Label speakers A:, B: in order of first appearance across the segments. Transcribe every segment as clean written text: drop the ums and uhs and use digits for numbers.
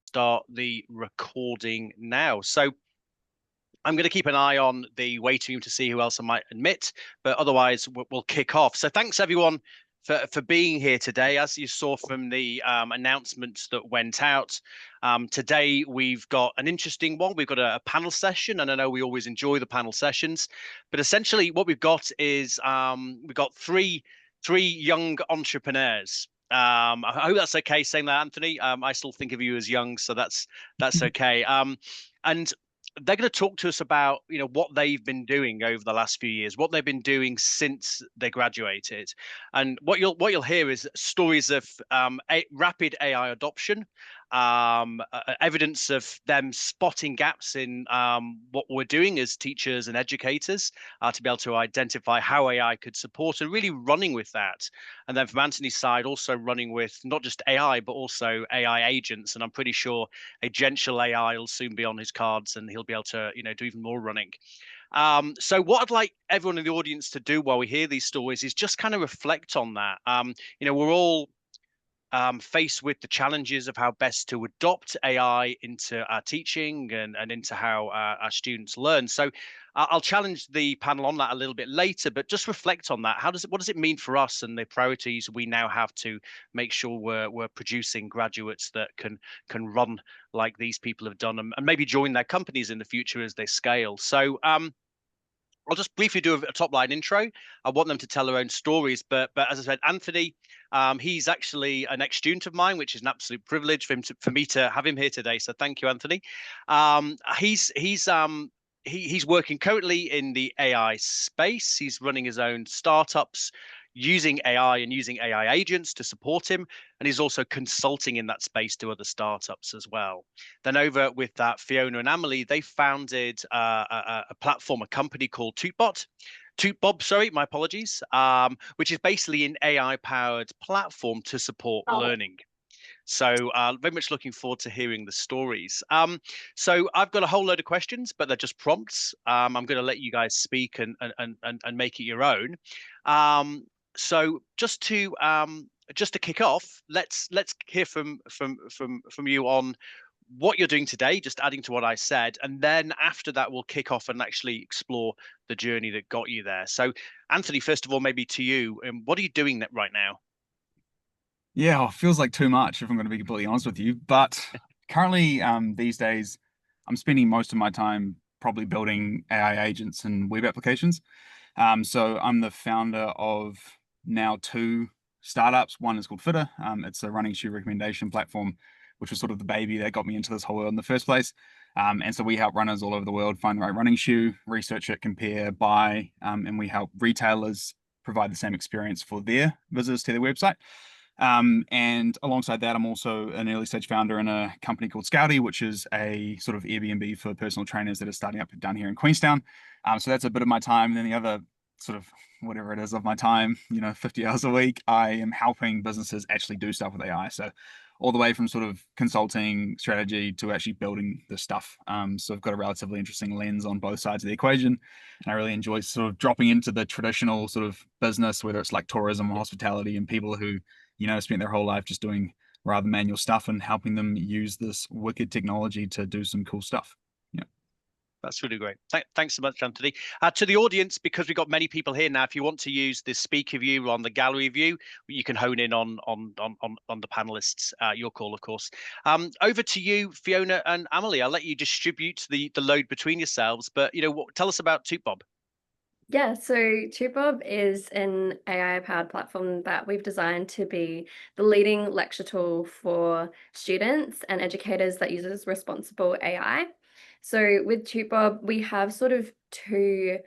A: start the recording now. So I'm going to keep an eye on the waiting room to see who else I might admit, but otherwise we'll kick off. So thanks everyone for being here today. As you saw from the announcements that went out, today we've got an interesting one. We've got a panel session, and I know we always enjoy the panel sessions, but essentially what we've got is we've got three young entrepreneurs. I hope that's okay saying that, Anthony. I still think of you as young, so that's okay. And they're going to talk to us about what they've been doing over the last few years, what they've been doing since they graduated, and what you'll hear is stories of rapid AI adoption, evidence of them spotting gaps in what we're doing as teachers and educators, to be able to identify how AI could support and really running with that. And then from Anthony's side, also running with not just AI, but also AI agents. And I'm pretty sure agential AI will soon be on his cards and he'll be able to, do even more running. So what I'd like everyone in the audience to do while we hear these stories is just kind of reflect on that. We're all faced with the challenges of how best to adopt AI into our teaching and into how our students learn. So I'll challenge the panel on that a little bit later, but just reflect on that. What does it mean for us and the priorities we now have to make sure we're producing graduates that can run like these people have done and maybe join their companies in the future as they scale. So I'll just briefly do a top line intro. I want them to tell their own stories, but as I said, Anthony, he's actually an ex-student of mine, which is an absolute privilege for me to have him here today. So thank you, Anthony. He's working currently in the AI space. He's running his own startups using AI and using AI agents to support him. And he's also consulting in that space to other startups as well. Then over with that, Fiona and Amelie, they founded a platform, a company called TootBob, sorry, my apologies, which is basically an AI-powered platform to support learning. So very much looking forward to hearing the stories. So I've got a whole load of questions, but they're just prompts. I'm going to let you guys speak and make it your own. So just to kick off, let's hear from you on what you're doing today, just adding to what I said, and then after that we'll kick off and actually explore the journey that got you there. So Anthony, first of all, maybe to you, what are you doing right now?
B: Yeah, it feels like too much if I'm going to be completely honest with you. But currently, these days, I'm spending most of my time probably building AI agents and web applications. So I'm the founder of now two startups. One is called Fitter. It's a running shoe recommendation platform, which was sort of the baby that got me into this whole world in the first place. And so we help runners all over the world find the right running shoe, research it, compare, buy, and we help retailers provide the same experience for their visitors to their website. And alongside that, I'm also an early stage founder in a company called Scouty, which is a sort of Airbnb for personal trainers that are starting up down here in Queenstown. So that's a bit of my time. And then the other sort of whatever it is of my time, 50 hours a week, I am helping businesses actually do stuff with AI. So all the way from sort of consulting strategy to actually building the stuff. So I've got a relatively interesting lens on both sides of the equation. And I really enjoy sort of dropping into the traditional sort of business, whether it's like tourism or hospitality, and people who spent their whole life just doing rather manual stuff and helping them use this wicked technology to do some cool stuff. Yeah.
A: That's really great. Thanks so much, Anthony. To the audience, because we've got many people here now, if you want to use the speaker view on the gallery view, you can hone in on the panelists. Your call, of course. Over to you, Fiona and Amelie. I'll let you distribute the load between yourselves, but tell us about TootBob.
C: Yeah, so TubeBob is an AI-powered platform that we've designed to be the leading lecture tool for students and educators that uses responsible AI. So with TubeBob, we have sort of two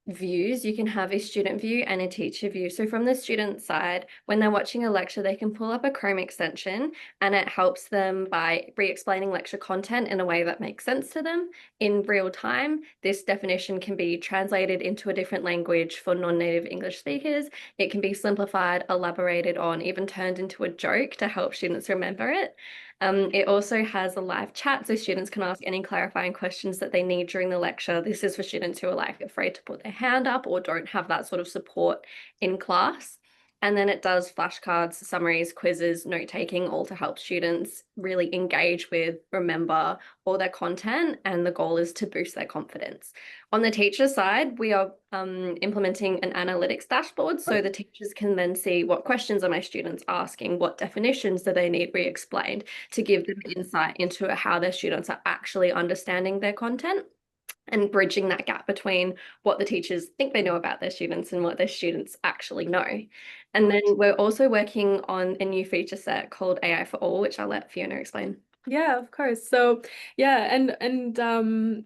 C: views. You can have a student view and a teacher view. So from the student side, when they're watching a lecture, they can pull up a Chrome extension and it helps them by re-explaining lecture content in a way that makes sense to them in real time. This definition can be translated into a different language for non-native English speakers. It can be simplified, elaborated on, even turned into a joke to help students remember it. It also has a live chat, so students can ask any clarifying questions that they need during the lecture. This is for students who are like afraid to put their hand up or don't have that sort of support in class. And then it does flashcards, summaries, quizzes, note taking, all to help students really engage with, remember all their content. And the goal is to boost their confidence. On the teacher side, we are implementing an analytics dashboard so the teachers can then see what questions are my students asking, what definitions do they need re-explained, to give them insight into how their students are actually understanding their content, and bridging that gap between what the teachers think they know about their students and what their students actually know. And then we're also working on a new feature set called AI for All, which I'll let Fiona explain.
D: Yeah, of course. So yeah, and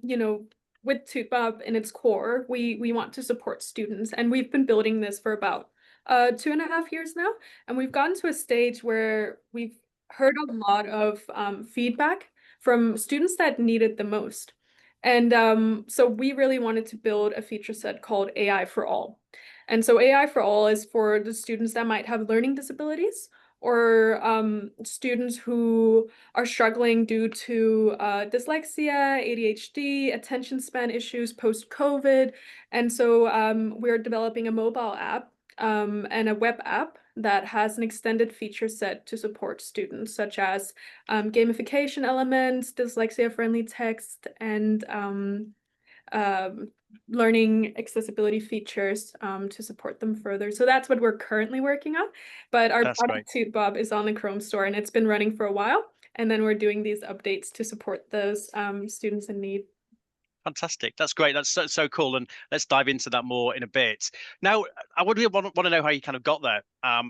D: you know, with TUTBUB in its core, we want to support students, and we've been building this for about 2.5 years now, and we've gotten to a stage where we've heard a lot of feedback from students that need it the most. And so we really wanted to build a feature set called AI for All. And so AI for All is for the students that might have learning disabilities, or students who are struggling due to dyslexia, ADHD, attention span issues post-COVID. And so we're developing a mobile app and a web app that has an extended feature set to support students, such as gamification elements, dyslexia-friendly text, and learning accessibility features to support them further. So that's what we're currently working on. But our product TUTBUB is on the Chrome store, and it's been running for a while. And then we're doing these updates to support those students in need.
A: Fantastic. That's great. That's so cool. And let's dive into that more in a bit. Now, I would want to know how you kind of got there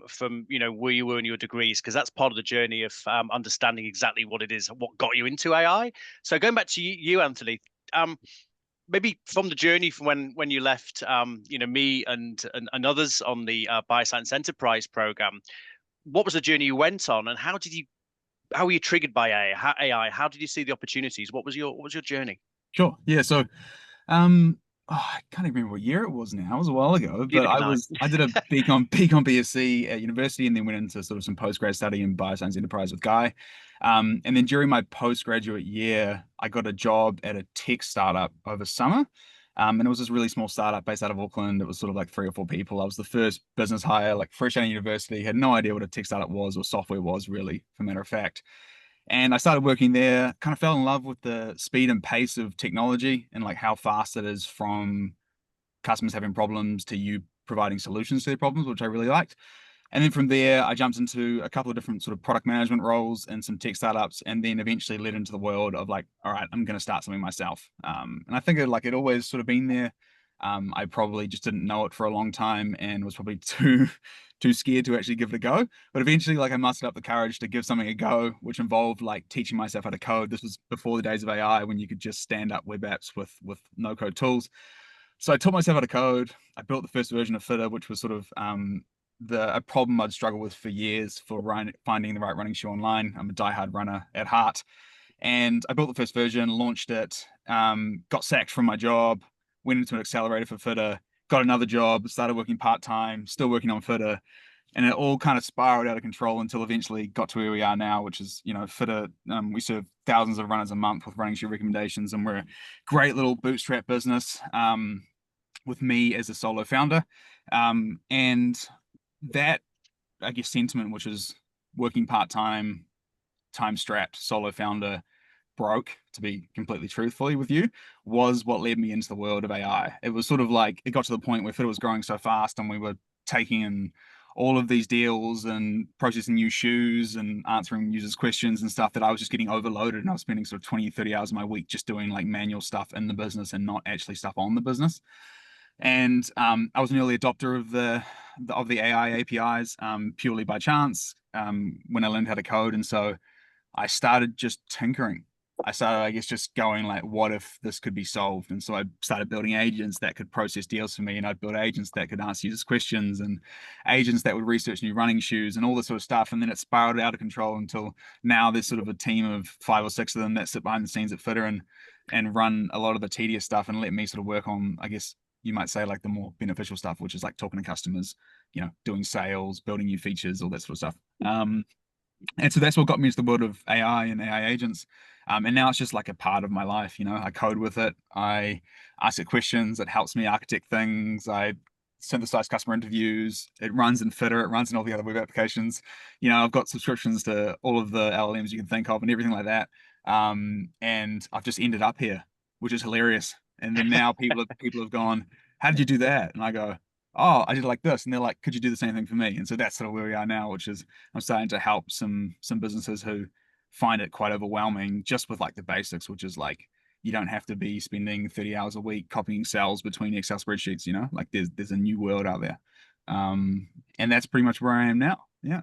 A: from, where you were in your degrees, because that's part of the journey of understanding exactly what it is, what got you into AI. So going back to you, Anthony, maybe from the journey from when you left, me and others on the Bioscience Enterprise program, what was the journey you went on, and how were you triggered by AI? How did you see the opportunities? What was your journey?
B: Sure. Yeah. So, I can't even remember what year it was now. It was a while ago, but I did a BCom BSc at university, and then went into sort of some postgrad study in Bioscience Enterprise with Guy. And then during my postgraduate year, I got a job at a tech startup over summer. And it was this really small startup based out of Auckland. It was sort of like 3 or 4 people. I was the first business hire, like fresh out of university, had no idea what a tech startup was or software was, really, for matter of fact. And I started working there, kind of fell in love with the speed and pace of technology and like how fast it is from customers having problems to you providing solutions to their problems, which I really liked. And then from there, I jumped into a couple of different sort of product management roles and some tech startups, and then eventually led into the world of like, all right, I'm going to start something myself. And I think it always sort of been there. I probably just didn't know it for a long time and was probably too scared to actually give it a go. But eventually, like, I mustered up the courage to give something a go, which involved like teaching myself how to code. This was before the days of AI, when you could just stand up web apps with no code tools. So I taught myself how to code. I built the first version of Fitter, which was sort of a problem I'd struggled with for years for finding the right running shoe online. I'm a diehard runner at heart. And I built the first version, launched it, got sacked from my job, went into an accelerator for Fitter, got another job, started working part-time, still working on Fitter. And it all kind of spiraled out of control until eventually got to where we are now, which is, Fitter. We serve thousands of runners a month with running shoe recommendations, and we're a great little bootstrap business with me as a solo founder. And that, I guess, sentiment, which is working part-time, time-strapped, solo founder, broke, to be completely truthfully with you, was what led me into the world of AI. It was sort of like, it got to the point where Fitter was growing so fast, and we were taking in all of these deals and processing new shoes and answering users' questions and stuff, that I was just getting overloaded, and I was spending sort of 20, 30 hours of my week just doing like manual stuff in the business and not actually stuff on the business. And I was an early adopter of the AI APIs purely by chance when I learned how to code. And so I started just tinkering. I started, I guess, just going like, what if this could be solved? And so I started building agents that could process deals for me, and I'd build agents that could answer users' questions, and agents that would research new running shoes and all this sort of stuff. And then it spiraled out of control until now there's sort of a team of 5 or 6 of them that sit behind the scenes at Fitter and run a lot of the tedious stuff and let me sort of work on, I guess you might say, like the more beneficial stuff, which is like talking to customers, doing sales, building new features, all that sort of stuff. And so that's what got me into the world of AI and AI agents. And now it's just like a part of my life. I code with it. I ask it questions. It helps me architect things. I synthesized customer interviews. It runs in Fitter. It runs in all the other web applications. I've got subscriptions to all of the LLMs you can think of and everything like that. And I've just ended up here, which is hilarious. And then now people have gone, how did you do that? And I go, oh, I did it like this. And they're like, could you do the same thing for me? And so that's sort of where we are now, which is I'm starting to help some businesses who find it quite overwhelming just with like the basics, which is like, you don't have to be spending 30 hours a week copying cells between Excel spreadsheets, like there's a new world out there. And that's pretty much where I am now. Yeah.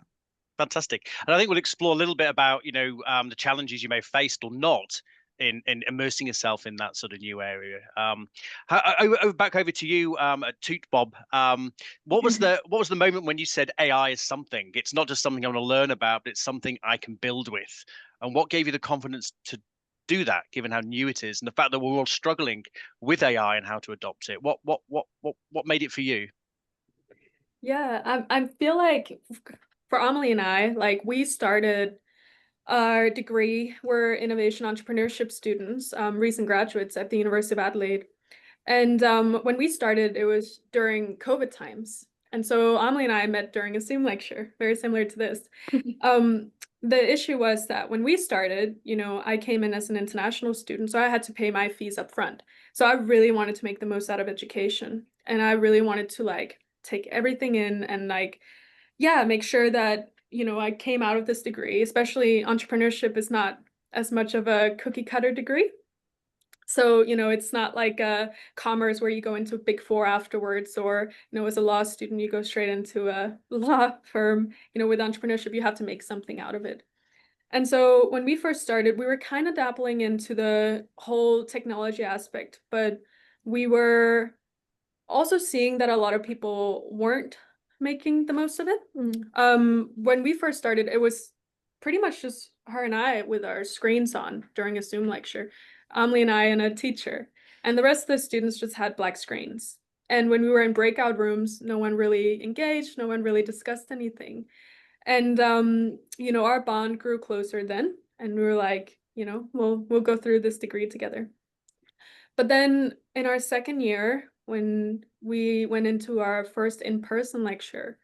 A: Fantastic. And I think we'll explore a little bit about, the challenges you may have faced or not in immersing yourself in that sort of new area. Back over to you, at Toot Bob. What was the moment when you said AI is something? It's not just something I want to learn about, but it's something I can build with. And what gave you the confidence to do that, given how new it is and the fact that we're all struggling with AI and how to adopt it? What made it for you?
D: Yeah, I feel like for Amelie and I, like we started our degree, we're innovation entrepreneurship students, recent graduates at the University of Adelaide. And when we started, it was during COVID times. And so Amelie and I met during a Zoom lecture, very similar to this. The issue was that when we started, I came in as an international student, so I had to pay my fees up front. So I really wanted to make the most out of education. And I really wanted to like take everything in and like, yeah, make sure that, I came out of this degree, especially entrepreneurship is not as much of a cookie cutter degree. So, it's not like a commerce where you go into a Big Four afterwards, or, as a law student, you go straight into a law firm. With entrepreneurship, you have to make something out of it. And so when we first started, we were kind of dabbling into the whole technology aspect, but we were also seeing that a lot of people weren't making the most of it. When we first started, it was pretty much just her and I with our screens on during a Zoom lecture. Amelie and I and a teacher, and the rest of the students just had black screens. And when we were in breakout rooms, no one really engaged, no one really discussed anything. And our bond grew closer then, and we were like, we'll go through this degree together. But then in our second year, when we went into our first in-person lecture,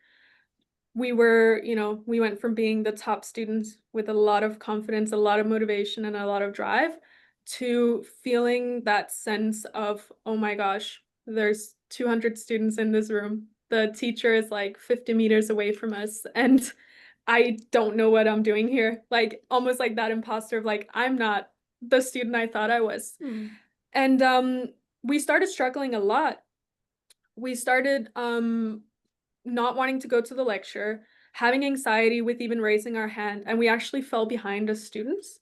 D: we went from being the top students with a lot of confidence, a lot of motivation, and a lot of drive to feeling that sense of, oh my gosh, there's 200 students in this room. The teacher is like 50 meters away from us, and I don't know what I'm doing here. Like almost like that imposter of like, I'm not the student I thought I was. And we started struggling a lot. We started not wanting to go to the lecture, having anxiety with even raising our hand, and we actually fell behind as students.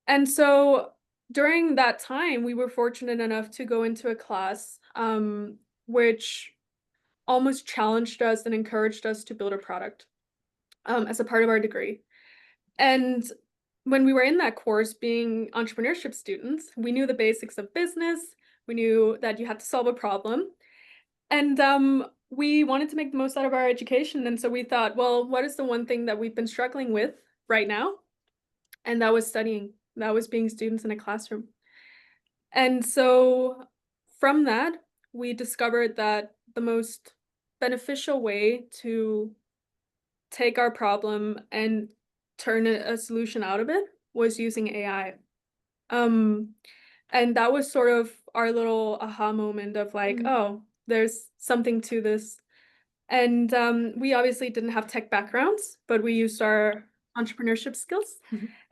D: And so during that time, we were fortunate enough to go into a class which almost challenged us and encouraged us to build a product as a part of our degree. And when we were in that course, being entrepreneurship students, we knew the basics of business. We knew that you had to solve a problem. And we wanted to make the most out of our education. And so we thought, well, what is the one thing that we've been struggling with right now? And that was studying. That was being students in a classroom. And so from that, we discovered that the most beneficial way to take our problem and turn a solution out of it was using AI. And that was sort of our little aha moment of like, oh, there's something to this. And we obviously didn't have tech backgrounds, but we used our entrepreneurship skills.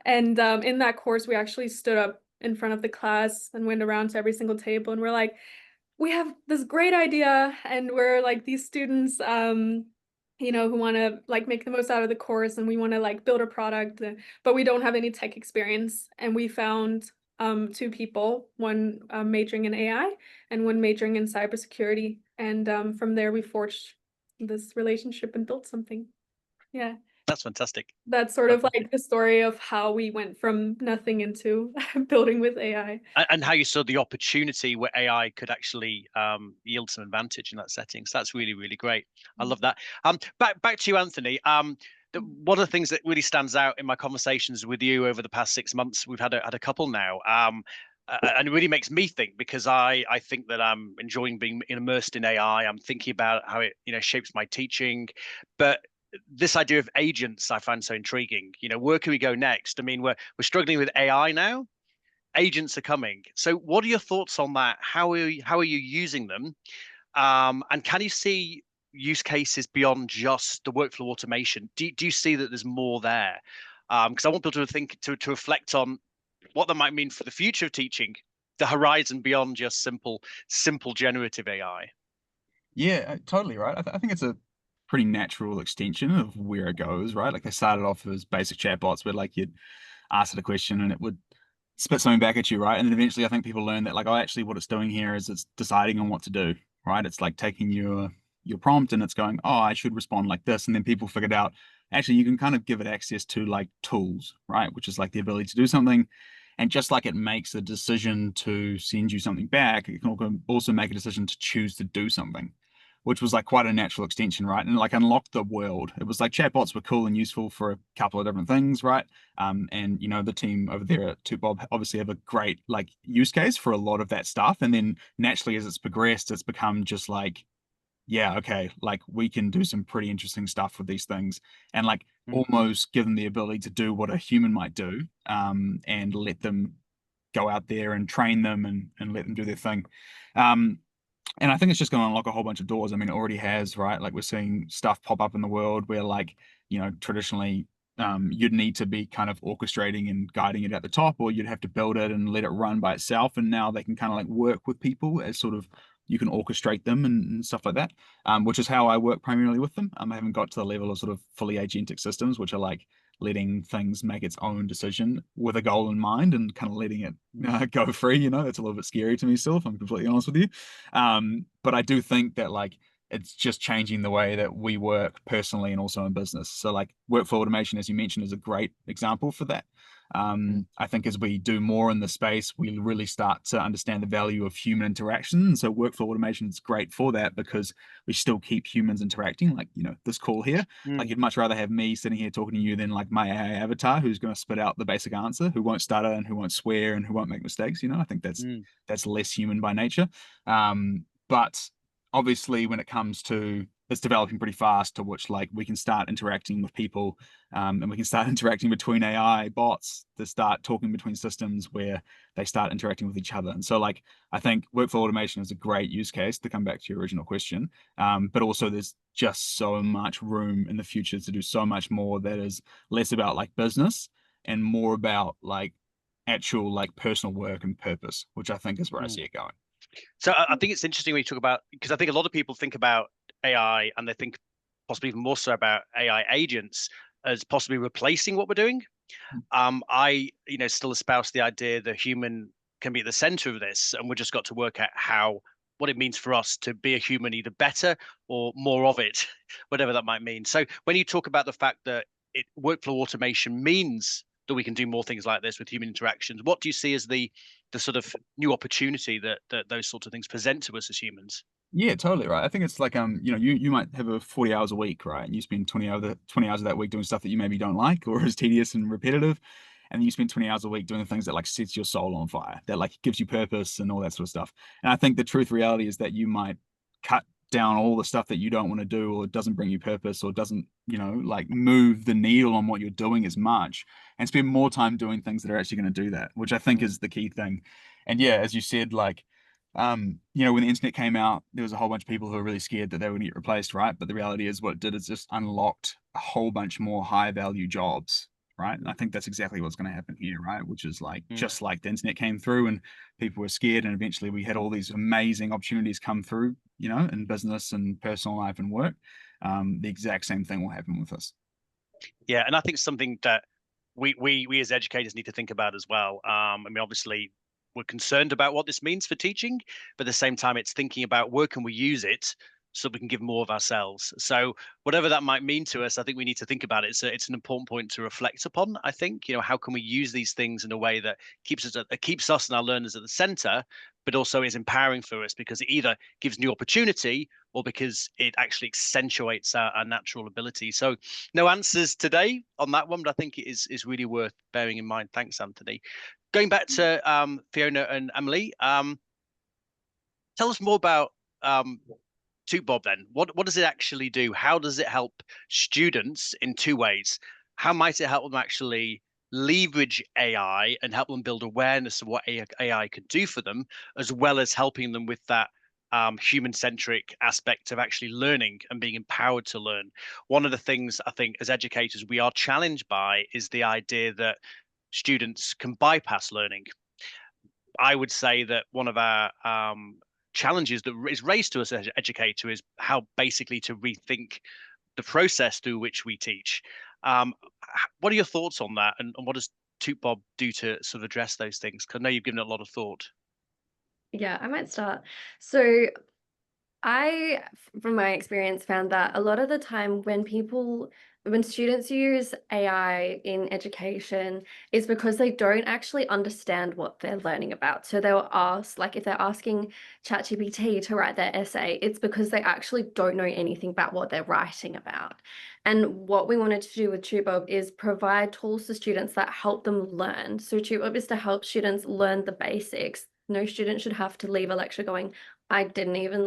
D: And in that course, we actually stood up in front of the class and went around to every single table. And we're like, we have this great idea. And we're like these students, who want to like make the most out of the course, and we want to like build a product, but we don't have any tech experience. And we found two people, one majoring in AI and one majoring in cybersecurity. And from there, we forged this relationship and built something. Yeah.
A: That's fantastic.
D: That's sort of like the story of how we went from nothing into building with AI.
A: And how you saw the opportunity where AI could actually yield some advantage in that setting. So that's really, really great. I love that. Back to you, Anthony. One of the things that really stands out in my conversations with you over the past 6 months, we've had a couple now. and it really makes me think, because I think that I'm enjoying being immersed in AI. I'm thinking about how it shapes my teaching, but this idea of agents I find so intriguing. Where can we go next? I mean, we're struggling with AI now. Agents are coming. So, what are your thoughts on that? How are you using them? And can you see use cases beyond just the workflow automation? Do you see that there's more there? Because I want people to think to reflect on what that might mean for the future of teaching, the horizon beyond just simple generative AI.
B: Yeah, totally right. I think it's a pretty natural extension of where it goes, right? Like they started off as basic chatbots where like you'd ask it a question and it would spit something back at you, right? And then eventually I think people learn that like, oh, actually what it's doing here is it's deciding on what to do, right? It's like taking your prompt and it's going, oh, I should respond like this. And then people figured out actually you can kind of give it access to like tools, right? Which is like the ability to do something. And just like it makes a decision to send you something back, it can also make a decision to choose to do something, which was like quite a natural extension, right? And like unlocked the world. It was like chatbots were cool and useful for a couple of different things, right? And the team over there at TwoBob obviously have a great like use case for a lot of that stuff. And then naturally, as it's progressed, it's become just like, yeah, okay, like we can do some pretty interesting stuff with these things, and like almost give them the ability to do what a human might do, and let them go out there and train them and let them do their thing. And I think it's just going to unlock a whole bunch of doors. I mean, it already has, right? Like we're seeing stuff pop up in the world where like, traditionally you'd need to be kind of orchestrating and guiding it at the top, or you'd have to build it and let it run by itself. And now they can kind of like work with people as sort of you can orchestrate them and stuff like that, which is how I work primarily with them. I haven't got to the level of sort of fully agentic systems, which are like letting things make its own decision with a goal in mind and kind of letting it go free. It's a little bit scary to me still, if I'm completely honest with you. But I do think that like it's just changing the way that we work personally and also in business. So like workflow automation, as you mentioned, is a great example for that. I think as we do more in the space, we really start to understand the value of human interaction. And so workflow automation is great for that because we still keep humans interacting, like, this call here. Like you'd much rather have me sitting here talking to you than like my AI avatar who's going to spit out the basic answer, who won't stutter and who won't swear and who won't make mistakes. I think that's less human by nature. But obviously when it comes to it's developing pretty fast to which like we can start interacting with people, and we can start interacting between AI bots to start talking between systems where they start interacting with each other. And so like I think workflow automation is a great use case to come back to your original question, but also there's just so much room in the future to do so much more that is less about like business and more about like actual like personal work and purpose, which I think is where I see it going.
A: So I think it's interesting when you talk about, because I think a lot of people think about AI and they think possibly even more so about AI agents as possibly replacing what we're doing. I still espouse the idea that human can be at the center of this, and we've just got to work out what it means for us to be a human, either better or more of it, whatever that might mean. So when you talk about the fact that workflow automation means that we can do more things like this with human interactions, what do you see as the sort of new opportunity that those sorts of things present to us as humans?
B: Yeah, totally right. I think it's like you might have a 40 hours a week, right? And you spend 20 hours of that week doing stuff that you maybe don't like or is tedious and repetitive. And then you spend 20 hours a week doing the things that like sets your soul on fire, that like gives you purpose and all that sort of stuff. And I think the truth reality is that you might cut down all the stuff that you don't want to do or doesn't bring you purpose or doesn't, like move the needle on what you're doing as much and spend more time doing things that are actually going to do that, which I think is the key thing. And yeah, as you said, like, when the internet came out, there was a whole bunch of people who were really scared that they were going to get replaced, right? But the reality is what it did is just unlocked a whole bunch more high value jobs, right? And I think that's exactly what's going to happen here, right? Which is like, just like the internet came through and people were scared and eventually we had all these amazing opportunities come through, in business and personal life and work. The exact same thing will happen with us.
A: Yeah, and I think something that we as educators need to think about as well. I mean, obviously, we're concerned about what this means for teaching, but at the same time, it's thinking about where can we use it so we can give more of ourselves. So whatever that might mean to us, I think we need to think about it. It's an important point to reflect upon. I think, how can we use these things in a way that keeps us and our learners at the center, but also is empowering for us because it either gives new opportunity or because it actually accentuates our natural ability. So no answers today on that one, but I think it is really worth bearing in mind. Thanks, Anthony. Going back to Fiona and Amelie, tell us more about TubeBob then. What does it actually do? How does it help students in two ways? How might it help them actually leverage AI and help them build awareness of what AI could do for them, as well as helping them with that human-centric aspect of actually learning and being empowered to learn? One of the things I think as educators we are challenged by is the idea that students can bypass learning. I would say that one of our challenges that is raised to us as an educator is how basically to rethink the process through which we teach. What are your thoughts on that, and what does TubeBob do to sort of address those things? Because I know you've given it a lot of thought.
C: Yeah, I might start. So I, from my experience, found that a lot of the time when students use AI in education, is because they don't actually understand what they're learning about. So they'll ask, like if they're asking ChatGPT to write their essay, it's because they actually don't know anything about what they're writing about. And what we wanted to do with TubeBob is provide tools to students that help them learn. So TubeBob is to help students learn the basics. No student should have to leave a lecture going, I didn't even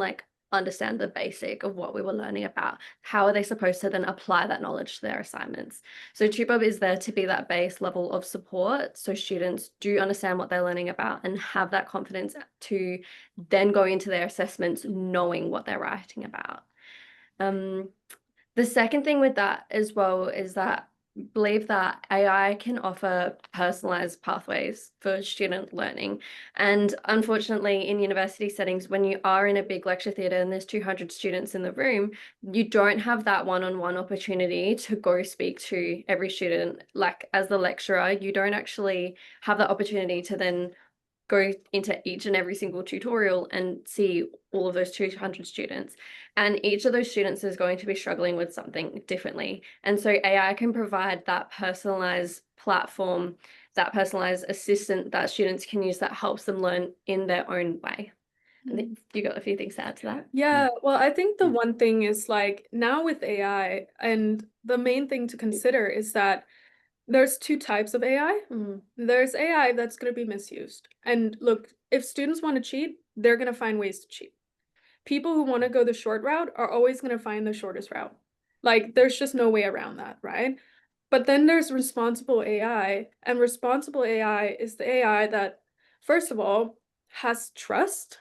C: understand the basic of what we were learning about. How are they supposed to then apply that knowledge to their assignments? So TubeBob is there to be that base level of support so students do understand what they're learning about and have that confidence to then go into their assessments knowing what they're writing about. The second thing with that as well is that I believe that AI can offer personalized pathways for student learning. And unfortunately, in university settings, when you are in a big lecture theatre and there's 200 students in the room, you don't have that one-on-one opportunity to go speak to every student. Like as the lecturer, you don't actually have that opportunity to then go into each and every single tutorial and see all of those 200 students. And each of those students is going to be struggling with something differently. And so AI can provide that personalized platform, that personalized assistant that students can use that helps them learn in their own way. I think you got a few things to add to that.
D: Yeah, well, I think the one thing is like now with AI, and the main thing to consider is that there's two types of AI. There's AI that's going to be misused. And look, if students want to cheat, they're going to find ways to cheat. People who want to go the short route are always going to find the shortest route. Like, there's just no way around that, right? But then there's responsible AI, and responsible AI is the AI that, first of all, has trust.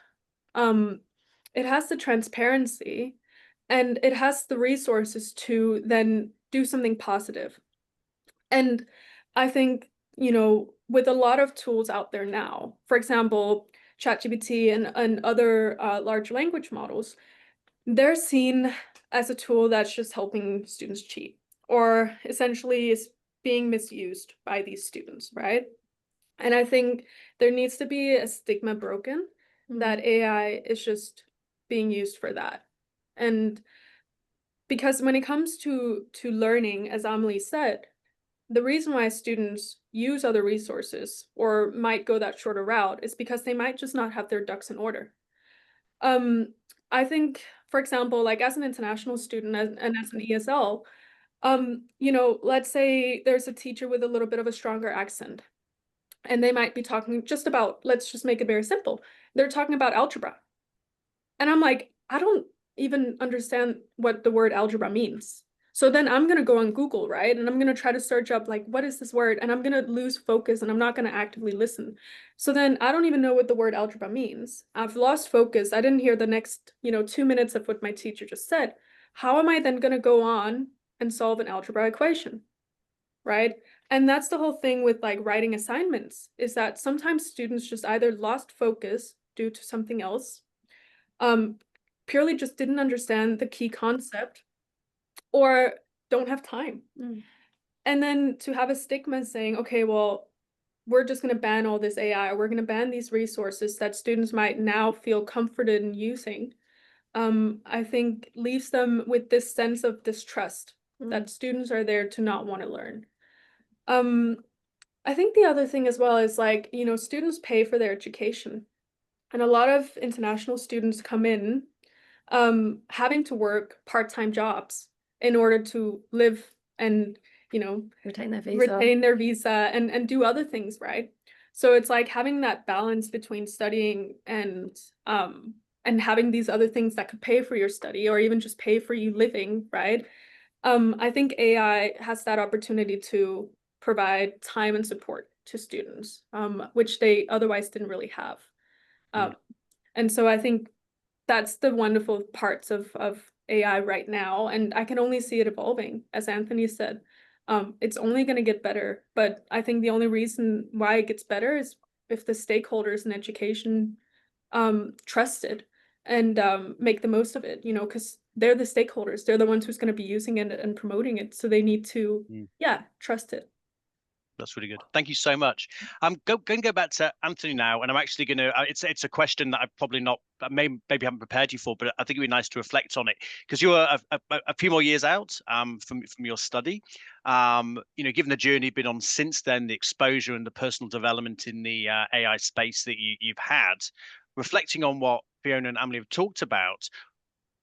D: It has the transparency, and it has the resources to then do something positive. And I think, with a lot of tools out there now, for example, ChatGPT and other large language models, they're seen as a tool that's just helping students cheat, or essentially is being misused by these students, right? And I think there needs to be a stigma broken that AI is just being used for that. And because when it comes to learning, as Amelie said, the reason why students use other resources or might go that shorter route is because they might just not have their ducks in order. I think, for example, like as an international student and as an ESL, let's say there's a teacher with a little bit of a stronger accent, and they might be talking just about, let's just make it very simple. They're talking about algebra. And I'm like, I don't even understand what the word algebra means. So then I'm going to go on Google, right? And I'm going to try to search up, like, what is this word? And I'm going to lose focus and I'm not going to actively listen. So then I don't even know what the word algebra means. I've lost focus. I didn't hear the next, 2 minutes of what my teacher just said. How am I then going to go on and solve an algebra equation, right? And that's the whole thing with like writing assignments, is that sometimes students just either lost focus due to something else, purely just didn't understand the key concept, or don't have time. And then to have a stigma saying, okay, well, we're just going to ban all this AI, or we're going to ban these resources that students might now feel comforted in using, I think leaves them with this sense of distrust that students are there to not want to learn. I think the other thing as well is like, students pay for their education. And a lot of international students come in having to work part-time jobs in order to live and, you know,
C: Retain their visa.
D: retain their visa and do other things, right? So it's like having that balance between studying and having these other things that could pay for your study or even just pay for you living, right? I think AI has that opportunity to provide time and support to students, which they otherwise didn't really have. And so I think that's the wonderful parts of AI right now, and I can only see it evolving, as Anthony said. It's only going to get better, but I think the only reason why it gets better is if the stakeholders in education trust it and make the most of it, you know, because they're the stakeholders. They're the ones who's going to be using it and promoting it, so they need to, yeah, trust it.
A: That's really good. Thank you so much. I'm going to go back to Anthony now, and I'm actually going to. It's a question that I've probably not, maybe haven't prepared you for, but I think it'd be nice to reflect on it because you're a few more years out from your study. You know, given the journey you've been on since then, the exposure and the personal development in the AI space that you've had, reflecting on what Fiona and Amelie have talked about,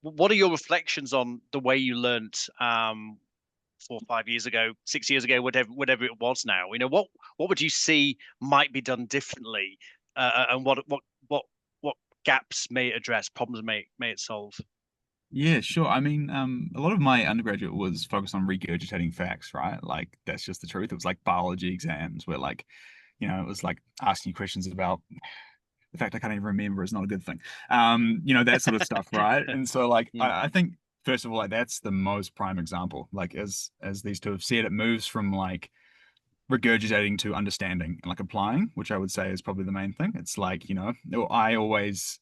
A: what are your reflections on the way you learnt 4 or 5 years ago, 6 years ago, whatever it was now? You know, what would you see might be done differently, and what gaps may it address, problems may it solve?
B: Yeah, sure. I mean, a lot of my undergraduate was focused on regurgitating facts, right? Like that's just the truth. It was like biology exams where like, you know, it was like asking you questions about the fact I can't even remember is not a good thing. You know, that sort of stuff, right? And so like I think first of all, like that's the most prime example. Like as these two have said, it moves from like regurgitating to understanding and like applying, which I would say is probably the main thing. It's like, you know, I always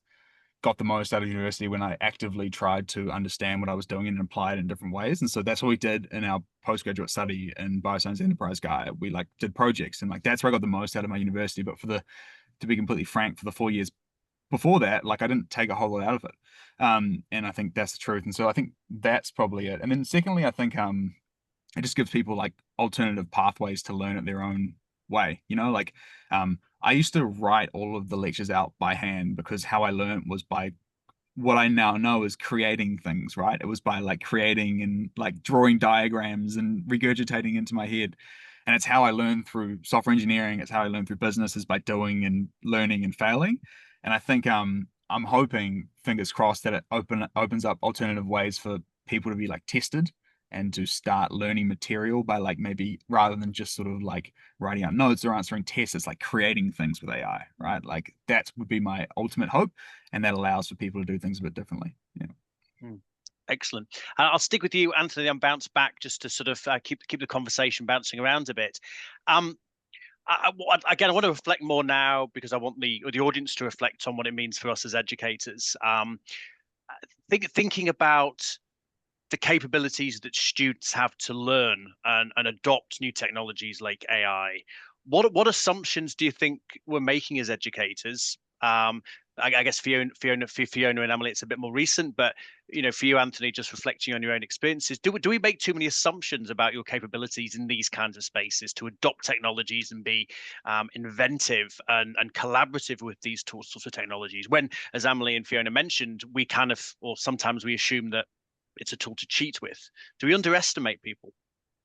B: got the most out of university when I actively tried to understand what I was doing and apply it in different ways. And so that's what we did in our postgraduate study in Bioscience Enterprise Guide. We like did projects, and like that's where I got the most out of my university. But to be completely frank, for the 4 years before that, like I didn't take a whole lot out of it. And I think that's the truth. And so I think that's probably it. And then secondly, I think it just gives people like alternative pathways to learn at their own way. You know, like I used to write all of the lectures out by hand because how I learned was by what I now know is creating things, right? It was by like creating and like drawing diagrams and regurgitating into my head. And it's how I learned through software engineering. It's how I learned through business, is by doing and learning and failing. And I think I'm hoping, fingers crossed, that it opens up alternative ways for people to be like tested and to start learning material by like maybe rather than just sort of like writing out notes or answering tests, it's like creating things with AI, right? Like that would be my ultimate hope, and that allows for people to do things a bit differently. Yeah.
A: Excellent. I'll stick with you, Anthony, and bounce back just to sort of keep the conversation bouncing around a bit. Again, I want to reflect more now because I want the audience to reflect on what it means for us as educators. Thinking about the capabilities that students have to learn and adopt new technologies like AI. What assumptions do you think we're making as educators? I guess Fiona and Amelie, it's a bit more recent, but you know, for you, Anthony, just reflecting on your own experiences, do we make too many assumptions about your capabilities in these kinds of spaces to adopt technologies and be inventive and collaborative with these sorts of technologies? When, as Amelie and Fiona mentioned, we kind of, or sometimes we assume that it's a tool to cheat with. Do we underestimate people?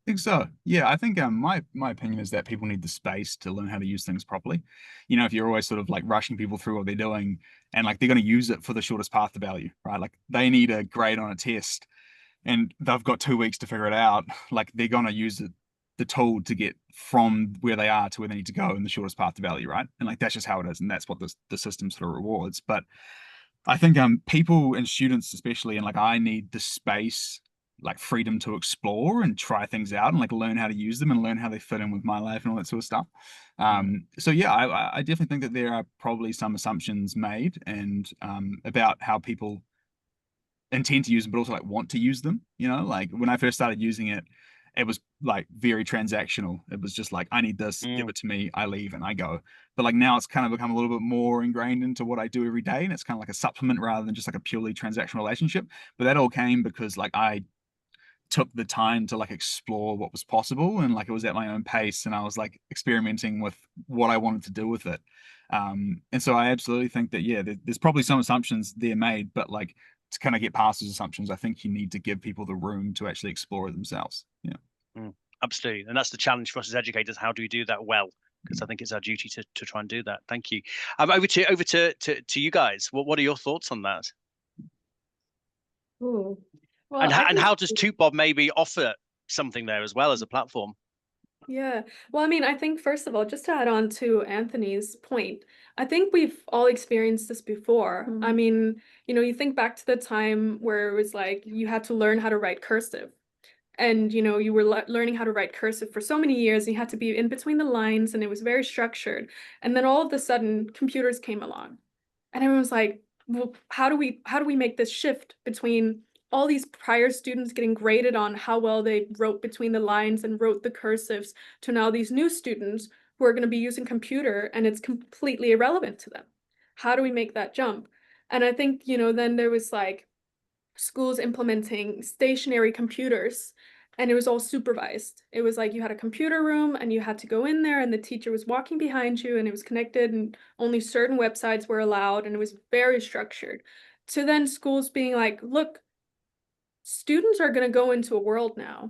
B: I think so. Yeah, I think my opinion is that people need the space to learn how to use things properly. You know, if you're always sort of like rushing people through what they're doing and like they're going to use it for the shortest path to value, right? Like they need a grade on a test and they've got 2 weeks to figure it out. Like they're going to use the tool to get from where they are to where they need to go in the shortest path to value, right? And like that's just how it is, and that's what the system sort of rewards. But I think people and students especially, and like I need the space, like freedom to explore and try things out and like learn how to use them and learn how they fit in with my life and all that sort of stuff. So yeah, I definitely think that there are probably some assumptions made and about how people intend to use them, but also like want to use them. You know, like when I first started using it, it was like very transactional. It was just like, I need this, give it to me, I leave and I go. But like now it's kind of become a little bit more ingrained into what I do every day. And it's kind of like a supplement rather than just like a purely transactional relationship. But that all came because like I took the time to like explore what was possible, and like it was at my own pace, and I was like experimenting with what I wanted to do with it. And so I absolutely think that, yeah, there's probably some assumptions there made, but like to kind of get past those assumptions, I think you need to give people the room to actually explore it themselves. Yeah.
A: Absolutely. And that's the challenge for us as educators. How do we do that well? Because I think it's our duty to try and do that. Thank you. Over to you guys. What are your thoughts on that?
C: Ooh. Well,
A: And
C: I
A: and
C: can
A: how does TubeBob maybe offer something there as well as a platform?
D: Yeah. Well, I mean, I think first of all, just to add on to Anthony's point, I think we've all experienced this before. I mean, you think back to the time where it was like you had to learn how to write cursive. And you were learning how to write cursive for so many years, and you had to be in between the lines, and it was very structured. And then all of a sudden, computers came along, and everyone was like, well, how do we make this shift between all these prior students getting graded on how well they wrote between the lines and wrote the cursives, to now these new students who are going to be using computer and it's completely irrelevant to them? How do we make that jump? And I think, then there was like schools implementing stationary computers, and it was all supervised. It was like you had a computer room and you had to go in there, and the teacher was walking behind you, and it was connected, and only certain websites were allowed, and it was very structured. To then schools being like, look, students are going to go into a world now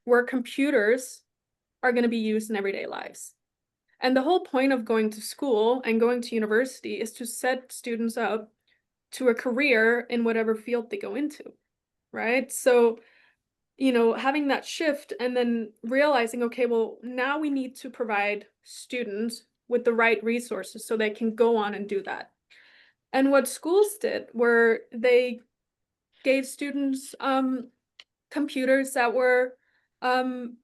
D: where computers are going to be used in everyday lives. And the whole point of going to school and going to university is to set students up to a career in whatever field they go into, right? So, having that shift and then realizing, okay, well, now we need to provide students with the right resources so they can go on and do that. And what schools did were they gave students computers that were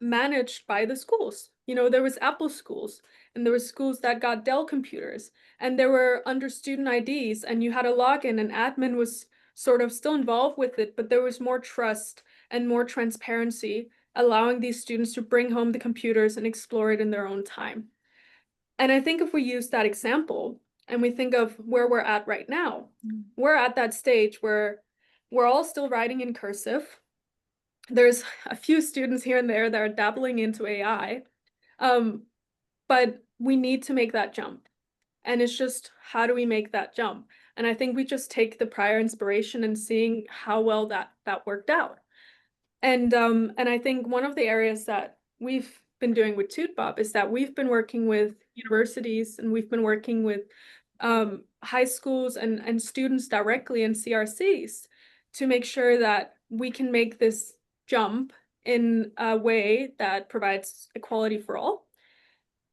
D: managed by the schools. There was Apple schools, and there were schools that got Dell computers, and there were under student IDs, and you had a login, and admin was sort of still involved with it, but there was more trust and more transparency, allowing these students to bring home the computers and explore it in their own time. And I think if we use that example and we think of where we're at right now, we're at that stage where we're all still writing in cursive. There's a few students here and there that are dabbling into AI, but we need to make that jump. And it's just, how do we make that jump? And I think we just take the prior inspiration and seeing how well that worked out. And I think one of the areas that we've been doing with TubeBob is that we've been working with universities, and we've been working with high schools and students directly in CRCs to make sure that we can make this jump in a way that provides equality for all,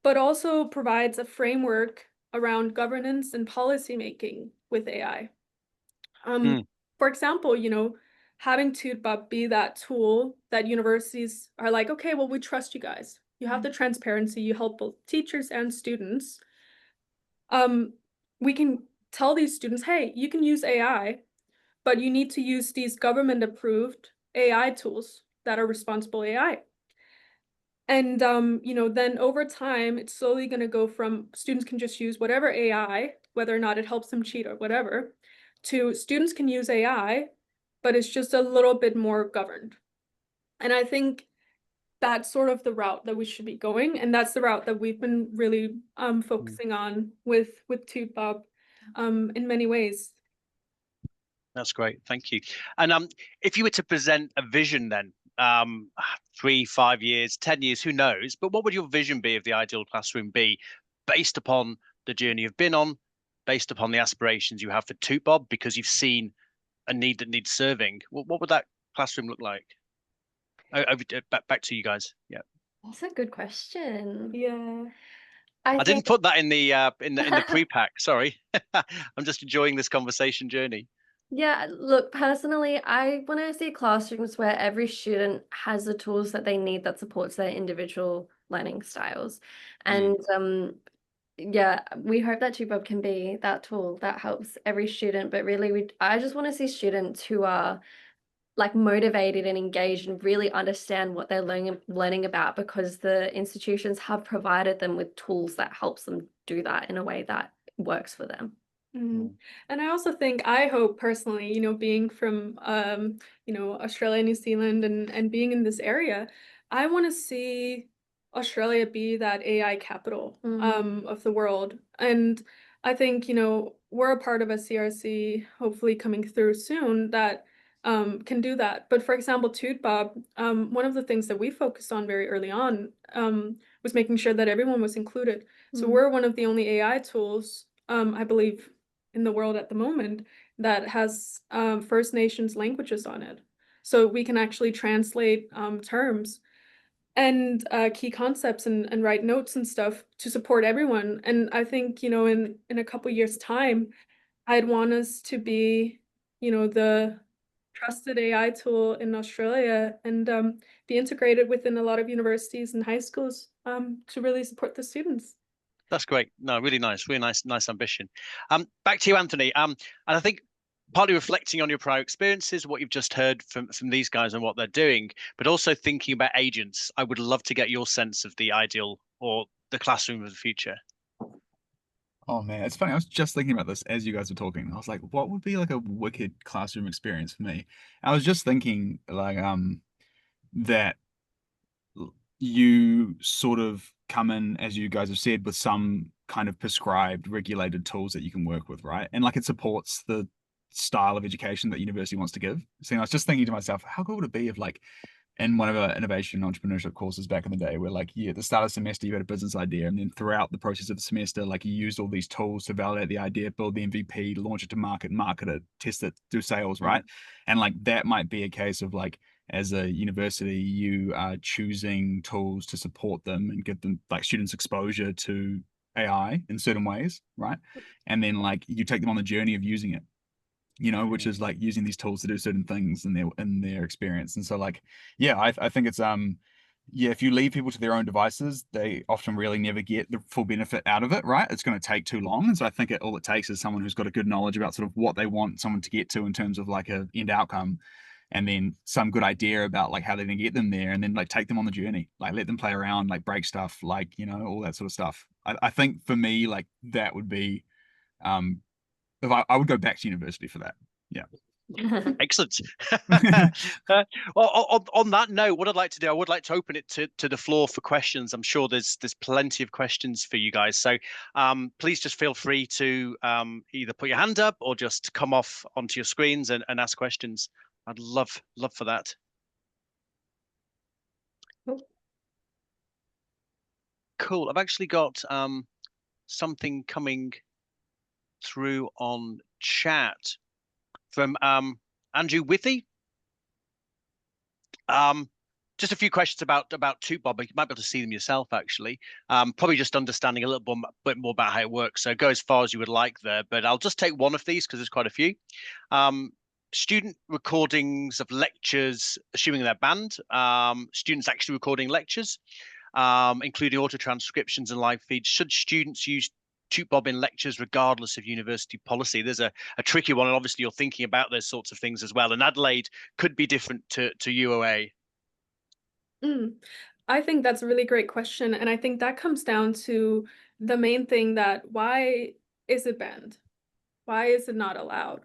D: but also provides a framework around governance and policy making with AI. For example, having TubeBob be that tool that universities are like, okay, well, we trust you guys. You have the transparency, you help both teachers and students. We can tell these students, hey, you can use AI, but you need to use these government-approved AI tools that are responsible AI. And then over time, it's slowly going to go from students can just use whatever AI, whether or not it helps them cheat or whatever, to students can use AI, but it's just a little bit more governed. And I think that's sort of the route that we should be going, and that's the route that we've been really focusing on with TubeBob in many ways.
A: That's great. Thank you. And if you were to present a vision then, 3, 5 years, 10 years, who knows? But what would your vision be of the ideal classroom be, based upon the journey you've been on, based upon the aspirations you have for TubeBob, because you've seen a need that needs serving? What would that classroom look like? Back to you guys. Yeah.
C: That's a good question.
D: Yeah.
C: I
A: I
C: think
A: didn't put that in the pre-pack. Sorry. I'm just enjoying this conversation journey.
C: Yeah, look, personally, I want to see classrooms where every student has the tools that they need that supports their individual learning styles. And yeah, we hope that TubeBob can be that tool that helps every student, but really I just want to see students who are like motivated and engaged and really understand what they're learning about, because the institutions have provided them with tools that helps them do that in a way that works for them.
D: Mhm. And I also think, I hope personally, being from Australia, New Zealand, and being in this area, I want to see Australia be that AI capital of the world. And I think, we're a part of a CRC hopefully coming through soon that can do that. But for example, TubeBob, one of the things that we focused on very early on was making sure that everyone was included. So we're one of the only AI tools, I believe, in the world at the moment that has First Nations languages on it. So we can actually translate terms and key concepts and write notes and stuff to support everyone. And I think, in a couple years' time, I'd want us to be, the trusted AI tool in Australia and be integrated within a lot of universities and high schools to really support the students.
A: That's great. No, really nice ambition. Back to you, Anthony. And I think partly reflecting on your prior experiences, what you've just heard from these guys and what they're doing, but also thinking about agents. I would love to get your sense of the ideal or the classroom of the future.
B: Oh man, it's funny. I was just thinking about this as you guys were talking. I was like, what would be like a wicked classroom experience for me? I was just thinking like that you sort of come in, as you guys have said, with some kind of prescribed, regulated tools that you can work with, right? And like it supports the style of education that university wants to give. So I was just thinking to myself, how cool would it be if like in one of our innovation entrepreneurship courses back in the day, where like at the start of the semester you had a business idea, and then throughout the process of the semester, like you used all these tools to validate the idea, build the MVP, launch it to market it, test it, do sales, right? And like that might be a case of like, as a university, you are choosing tools to support them and give them like students exposure to AI in certain ways, right? And then like you take them on the journey of using it, which is like using these tools to do certain things in their experience. And so like, yeah, I think it's yeah, if you leave people to their own devices, they often really never get the full benefit out of it, right? It's going to take too long. And so I think all it takes is someone who's got a good knowledge about sort of what they want someone to get to in terms of like a end outcome, and then some good idea about like how they're going to get them there, and then like take them on the journey, like let them play around, like break stuff, like all that sort of stuff. I think for me, like that would be if I would go back to university for that. Yeah.
A: Excellent. Well, on that note, what I'd like to do, I would like to open it to the floor for questions. I'm sure there's plenty of questions for you guys. So please just feel free to either put your hand up or just come off onto your screens and ask questions. I'd love for that. Cool. I've actually got something coming through on chat from Andrew Withy. Just a few questions about TubeBob. You might be able to see them yourself, actually. Probably just understanding a little bit more about how it works. So go as far as you would like there, but I'll just take one of these because there's quite a few. Student recordings of lectures, assuming they're banned. Students actually recording lectures, including auto transcriptions and live feeds. Should students use TubeBob in lectures regardless of university policy? There's a tricky one, and obviously you're thinking about those sorts of things as well. And Adelaide could be different to UOA.
D: I think that's a really great question. And I think that comes down to the main thing, that why is it banned? Why is it not allowed?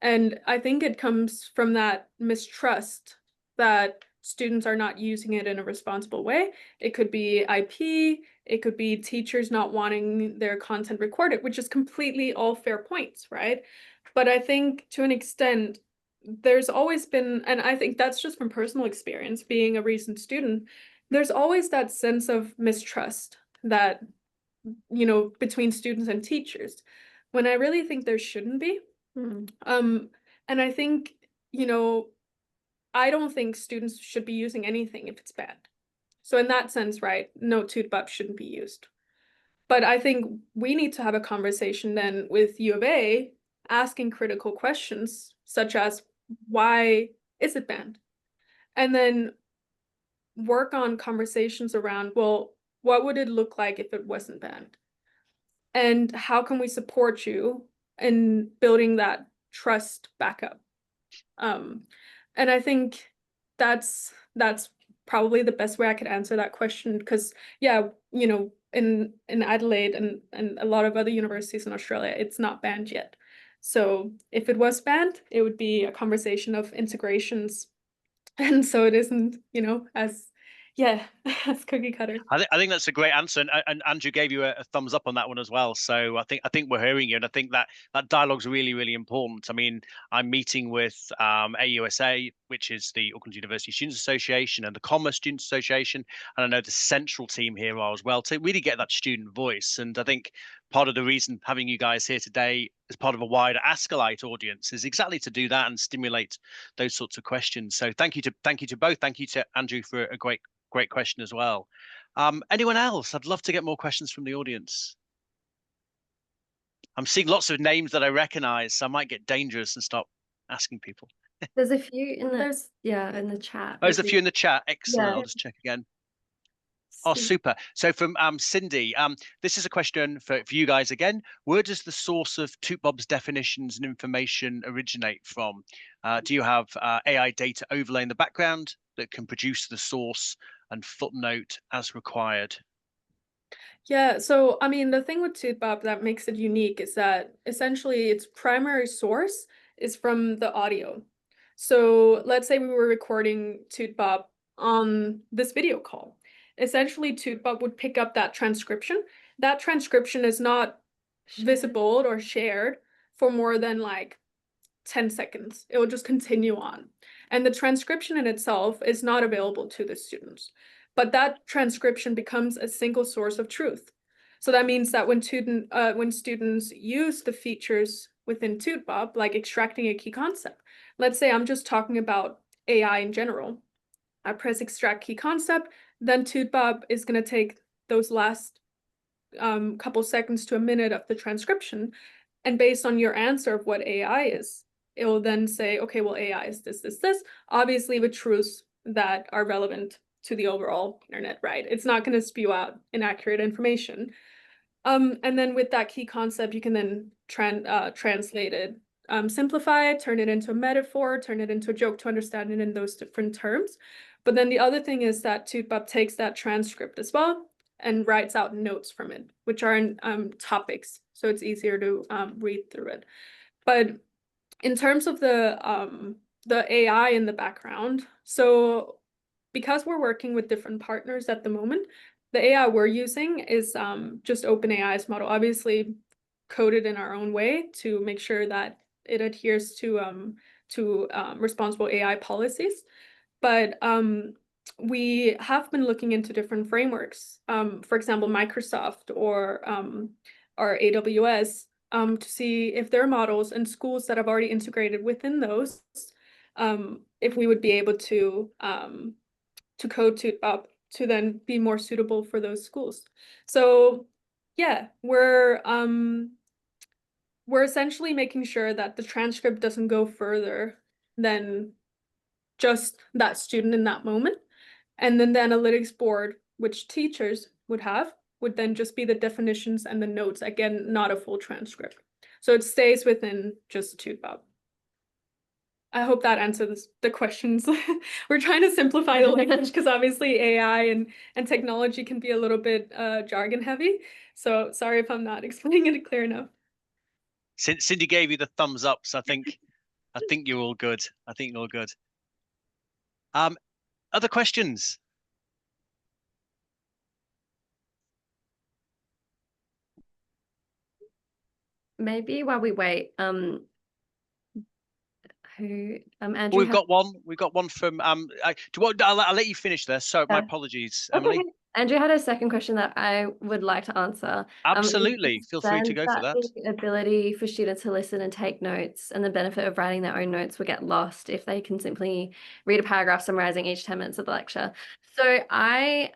D: And I think it comes from that mistrust that students are not using it in a responsible way. It could be IP, it could be teachers not wanting their content recorded, which is completely all fair points, right? But I think to an extent, there's always been, and I think that's just from personal experience, being a recent student, there's always that sense of mistrust that, between students and teachers, when I really think there shouldn't be. And I think, I don't think students should be using anything if it's banned. So in that sense, right, no TubeBob shouldn't be used. But I think we need to have a conversation then with U of A, asking critical questions such as, why is it banned? And then work on conversations around, well, what would it look like if it wasn't banned? And how can we support you in building that trust back up? And I think that's probably the best way I could answer that question, because yeah, in Adelaide and a lot of other universities in Australia, it's not banned yet. So if it was banned, it would be a conversation of integrations. And so it isn't, you know, as as cookie cutter.
A: I think that's a great answer, and Andrew gave you a thumbs up on that one as well. So I think we're hearing you, and I think that dialogue's really important. I mean, I'm meeting with AUSA, which is the Auckland University Students Association, and the Commerce Students Association, and I know the central team here are as well, to really get that student voice. And I think part of the reason having you guys here today as part of a wider Askellite audience is exactly to do that and stimulate those sorts of questions. So thank you to both. Thank you to Andrew for a great question as well. Anyone else? I'd love to get more questions from the audience. I'm seeing lots of names that I recognize, so I might get dangerous and start asking people.
C: There's a few in the chat.
A: Oh, there's a few in the chat. Excellent.
C: Yeah.
A: I'll just check again. Oh, super. So from Cindy, this is a question for you guys again. Where does the source of TUTBOB's definitions and information originate from? Do you have AI data overlay in the background that can produce the source and footnote as required?
D: Yeah, so I mean, the thing with TUTBOB that makes it unique is that essentially its primary source is from the audio. So let's say we were recording TUTBOB on this video call. Essentially, TUTBOB would pick up that transcription. That transcription is not visible or shared for more than like 10 seconds. It will just continue on. And the transcription in itself is not available to the students. But that transcription becomes a single source of truth. So that means that when students use the features within TUTBOB, like extracting a key concept, let's say I'm just talking about AI in general. I press extract key concept, then TUTBOB is going to take those last couple seconds to a minute of the transcription. And based on your answer of what AI is, it will then say, okay, well, AI is this, obviously with truths that are relevant to the overall internet, right? It's not going to spew out inaccurate information. And then with that key concept, you can then translate it, simplify it, turn it into a metaphor, turn it into a joke to understand it in those different terms. But then the other thing is that TUTBOB takes that transcript as well and writes out notes from it, which are in topics, so it's easier to read through it. But in terms of the AI in the background, so because we're working with different partners at the moment, the AI we're using is just OpenAI's model, obviously coded in our own way to make sure that it adheres to responsible AI policies. But we have been looking into different frameworks, for example, Microsoft or AWS, to see if there are models and schools that have already integrated within those, if we would be able to code TUTBOB to then be more suitable for those schools. So yeah, we're essentially making sure that the transcript doesn't go further than just that student in that moment. And then the analytics board, which teachers would have, would then just be the definitions and the notes, again, not a full transcript. So it stays within just TUTBOB. I hope that answers the questions. We're trying to simplify the language because obviously AI and technology can be a little bit jargon heavy. So sorry if I'm not explaining it clear enough.
A: Cindy gave you the thumbs up, so I think you're all good. I think you're all good. Other questions?
C: Maybe while we wait, Andrew.
A: We've got one from I'll let you finish there. So my apologies, Amelie.
C: Okay. Andrew had a second question that I would like to answer.
A: Absolutely. Feel free to go for that.
C: The ability for students to listen and take notes and the benefit of writing their own notes will get lost if they can simply read a paragraph summarizing each 10 minutes of the lecture. So I,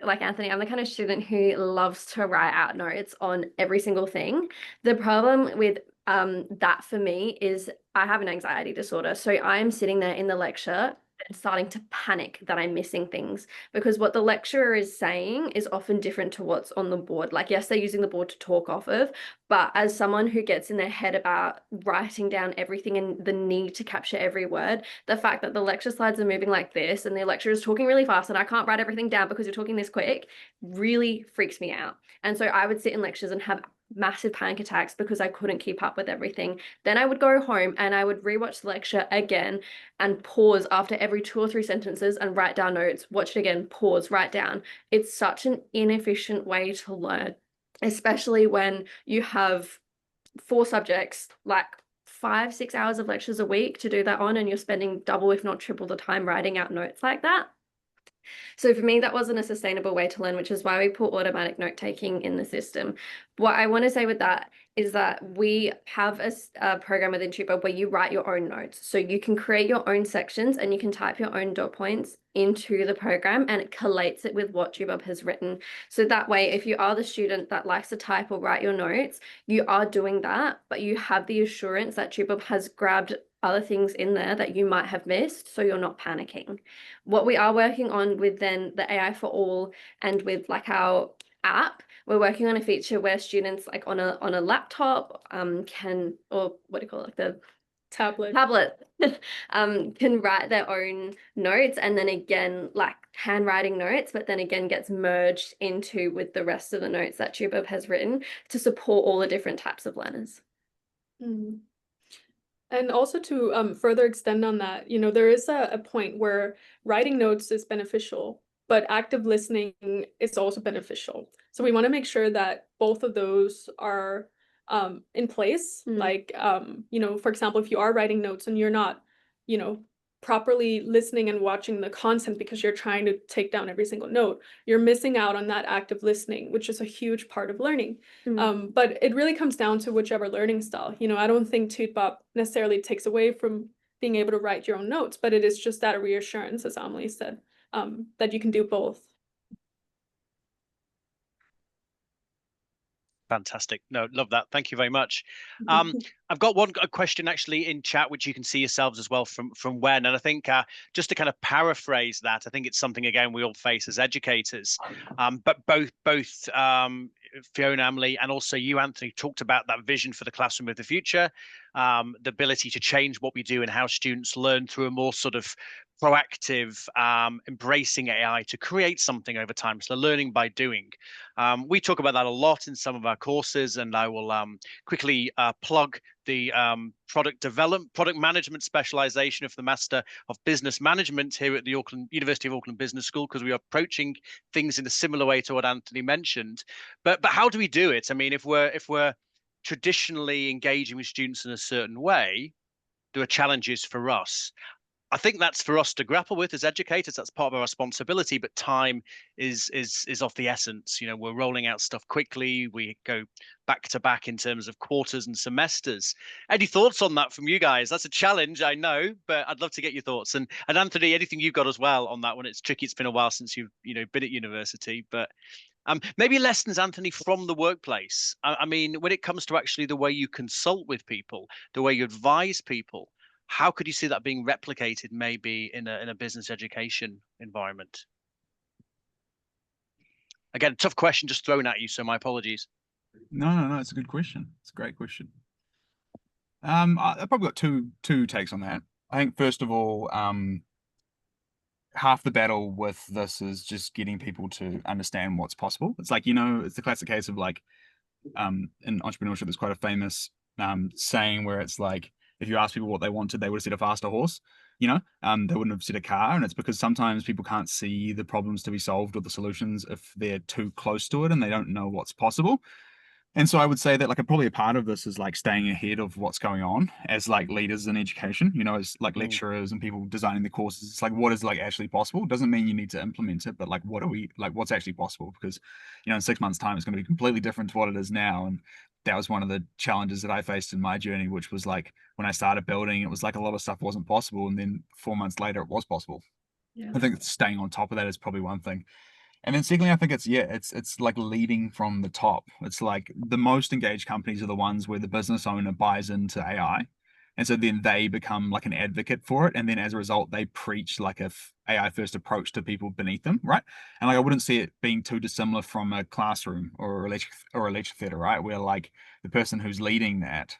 C: like Anthony, I'm the kind of student who loves to write out notes on every single thing. The problem with that for me is I have an anxiety disorder. So I'm sitting there in the lecture then starting to panic that I'm missing things, because what the lecturer is saying is often different to what's on the board. Like, yes, they're using the board to talk off of, but as someone who gets in their head about writing down everything and the need to capture every word, the fact that the lecture slides are moving like this and the lecturer is talking really fast and I can't write everything down because you're talking this quick really freaks me out. And so I would sit in lectures and have massive panic attacks because I couldn't keep up with everything. Then I would go home and I would rewatch the lecture again and pause after every 2 or 3 sentences and write down notes, watch it again, pause, write down. It's such an inefficient way to learn, especially when you have 4 subjects, like 5-6 hours of lectures a week to do that on, and you're spending double, if not triple the time writing out notes like that. So for me, that wasn't a sustainable way to learn, which is why we put automatic note taking in the system. What I want to say with that is that we have a program within TubeHub where you write your own notes. So you can create your own sections and you can type your own dot points into the program and it collates it with what TubeHub has written. So that way, if you are the student that likes to type or write your notes, you are doing that, but you have the assurance that TubeHub has grabbed other things in there that you might have missed, so you're not panicking. What we are working on with then the AI for all and with like our app, we're working on a feature where students like on a laptop can, or what do you call it, like the tablet can write their own notes, and then again like handwriting notes, but then again gets merged into with the rest of the notes that TubeHub has written to support all the different types of learners.
D: And also to further extend on that, you know, there is a point where writing notes is beneficial, but active listening is also beneficial. So we want to make sure that both of those are in place. Like, you know, for example, if you are writing notes and you're not, you know, properly listening and watching the content because you're trying to take down every single note, you're missing out on that active listening, which is a huge part of learning. But it really comes down to whichever learning style. You know, I don't think TubeHub necessarily takes away from being able to write your own notes, but it is just that reassurance, as Amelie said, that you can do both.
A: Fantastic. No, love that. Thank you very much. I've got a question actually in chat, which you can see yourselves as well from Wen. And I think just to kind of paraphrase that, I think it's something, again, we all face as educators. But both Fiona, Amelie, and also you, Anthony, talked about that vision for the classroom of the future, the ability to change what we do and how students learn through a more sort of proactive, embracing AI to create something over time. So learning by doing. We talk about that a lot in some of our courses, and I will quickly plug the product management specialization of the Master of Business Management here at the University of Auckland Business School, because we are approaching things in a similar way to what Anthony mentioned. But how do we do it? I mean, if we're traditionally engaging with students in a certain way, there are challenges for us. I think that's for us to grapple with as educators. That's part of our responsibility, but time is of the essence. You know, we're rolling out stuff quickly. We go back to back in terms of quarters and semesters. Any thoughts on that from you guys? That's a challenge, I know, but I'd love to get your thoughts. And Anthony, anything you've got as well on that one? It's tricky. It's been a while since you've been at university, but maybe lessons, Anthony, from the workplace. I mean, when it comes to actually the way you consult with people, the way you advise people, how could you see that being replicated maybe in a business education environment? Again, tough question just thrown at you, so my apologies.
B: No, it's a good question. It's a great question. I've probably got two takes on that. I think first of all, half the battle with this is just getting people to understand what's possible. It's like, it's the classic case of like, in entrepreneurship, there's quite a famous saying where it's like, if you ask people what they wanted, they would have said a faster horse, they wouldn't have said a car. And it's because sometimes people can't see the problems to be solved or the solutions if they're too close to it and they don't know what's possible. And so I would say that like probably a part of this is like staying ahead of what's going on as like leaders in education, as like lecturers and people designing the courses. It's like, what is like actually possible? It doesn't mean you need to implement it, but like, what's actually possible? Because, in 6 months' time, it's going to be completely different to what it is now. And that was one of the challenges that I faced in my journey, which was like when I started building, it was like a lot of stuff wasn't possible. And then 4 months later, it was possible. Yeah. I think staying on top of that is probably one thing. And then secondly, I think it's like leading from the top. It's like the most engaged companies are the ones where the business owner buys into AI. And so then they become like an advocate for it. And then as a result, they preach like a AI first approach to people beneath them, right? And like I wouldn't see it being too dissimilar from a classroom or a lecture theatre, right? Where like the person who's leading that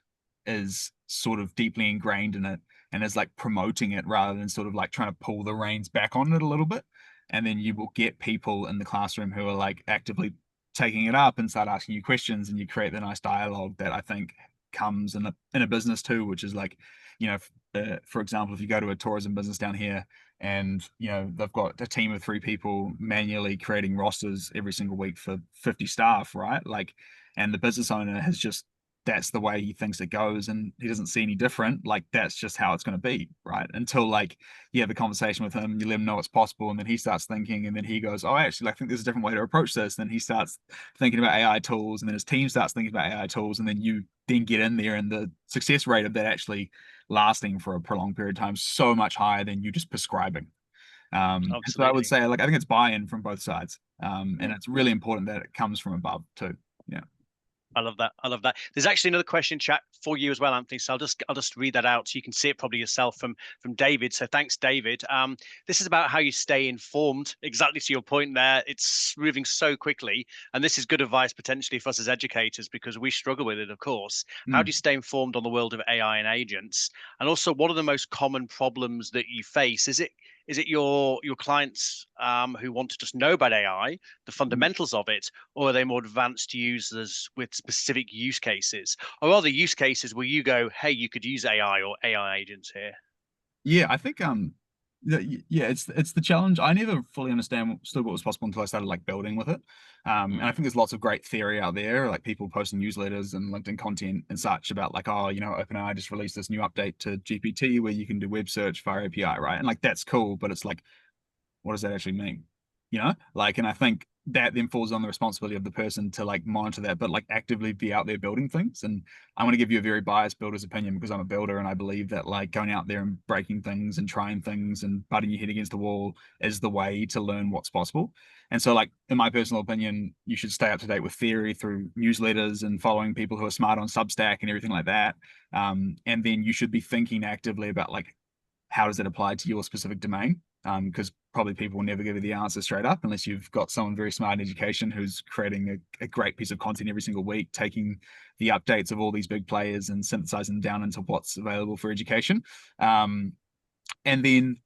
B: is sort of deeply ingrained in it and is like promoting it rather than sort of like trying to pull the reins back on it a little bit. And then you will get people in the classroom who are like actively taking it up and start asking you questions, and you create the nice dialogue that I think comes in a business too, which is like, you know, for example, if you go to a tourism business down here and, you know, they've got a team of 3 people manually creating rosters every single week for 50 staff, right? Like, and the business owner has just, that's the way he thinks it goes and he doesn't see any different. Like, that's just how it's going to be, right? Until like you have a conversation with him, you let him know it's possible, and then he starts thinking, and then he goes, oh, actually, I think there's a different way to approach this. Then he starts thinking about AI tools, and then his team starts thinking about AI tools, and then you then get in there, and the success rate of that actually lasting for a prolonged period of time is so much higher than you just prescribing. And so I would say, like, I think it's buy-in from both sides, and it's really important that it comes from above too. Yeah.
A: I love that. I love that. There's actually another question in chat for you as well, Anthony. So I'll just read that out so you can see it probably yourself from David. So thanks, David. This is about how you stay informed. Exactly to your point there. It's moving so quickly, and this is good advice potentially for us as educators because we struggle with it, of course. How do you stay informed on the world of AI and agents? And also, what are the most common problems that you face? Is it your clients who want to just know about AI, the fundamentals of it, or are they more advanced users with specific use cases? Or are there use cases where you go, hey, you could use AI or AI agents here?
B: Yeah, I think yeah, it's the challenge. I never fully understood what was possible until I started like building with it. And I think there's lots of great theory out there, like people posting newsletters and LinkedIn content and such about like, oh, you know, OpenAI just released this new update to GPT where you can do web search via API, right? And like that's cool, but it's like, what does that actually mean? You know, like, and I think that then falls on the responsibility of the person to like monitor that, but like actively be out there building things. And I want to give you a very biased builder's opinion because I'm a builder and I believe that like going out there and breaking things and trying things and butting your head against the wall is the way to learn what's possible. And so like, in my personal opinion, you should stay up to date with theory through newsletters and following people who are smart on Substack and everything like that. And then you should be thinking actively about like, how does it apply to your specific domain? Because probably people will never give you the answer straight up unless you've got someone very smart in education who's creating a great piece of content every single week, taking the updates of all these big players and synthesizing them down into what's available for education. And then